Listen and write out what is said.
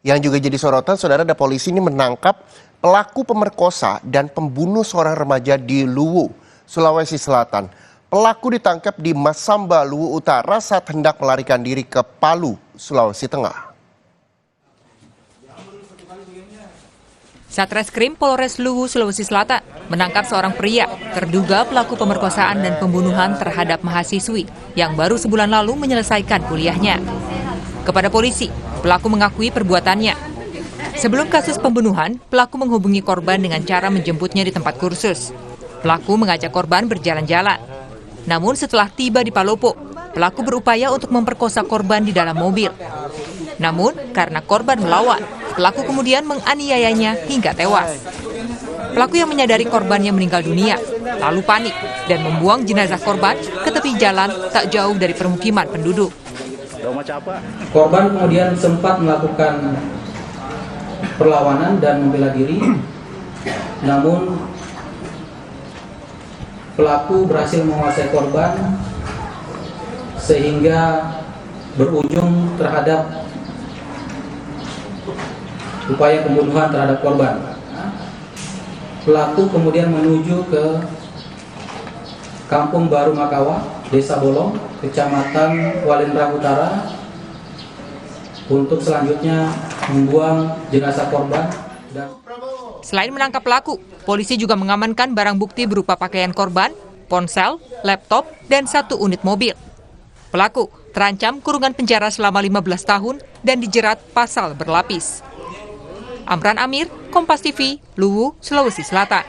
Yang juga jadi sorotan, saudara, ada polisi ini menangkap pelaku pemerkosa dan pembunuh seorang remaja di Luwu, Sulawesi Selatan. Pelaku ditangkap di Masamba, Luwu Utara saat hendak melarikan diri ke Palu, Sulawesi Tengah. Satreskrim Polres Luwu, Sulawesi Selatan menangkap seorang pria terduga pelaku pemerkosaan dan pembunuhan terhadap mahasiswi yang baru sebulan lalu menyelesaikan kuliahnya. Kepada polisi, pelaku mengakui perbuatannya. Sebelum kasus pembunuhan, pelaku menghubungi korban dengan cara menjemputnya di tempat kursus. Pelaku mengajak korban berjalan-jalan. Namun setelah tiba di Palopo, pelaku berupaya untuk memperkosa korban di dalam mobil. Namun karena korban melawan, pelaku kemudian menganiayanya hingga tewas. Pelaku yang menyadari korbannya meninggal dunia, lalu panik dan membuang jenazah korban ke tepi jalan tak jauh dari permukiman penduduk. Korban kemudian sempat melakukan perlawanan dan membela diri, namun pelaku berhasil menguasai korban sehingga berujung terhadap upaya pembunuhan terhadap korban. Pelaku kemudian menuju ke Kampung Baru Makawa, Desa Bolong, Kecamatan Walendra Utara, untuk selanjutnya membuang jenazah korban. Selain menangkap pelaku, polisi juga mengamankan barang bukti berupa pakaian korban, ponsel, laptop, dan 1 unit mobil. Pelaku terancam kurungan penjara selama 15 tahun dan dijerat pasal berlapis. Amran Amir, Kompas TV, Luwu, Sulawesi Selatan.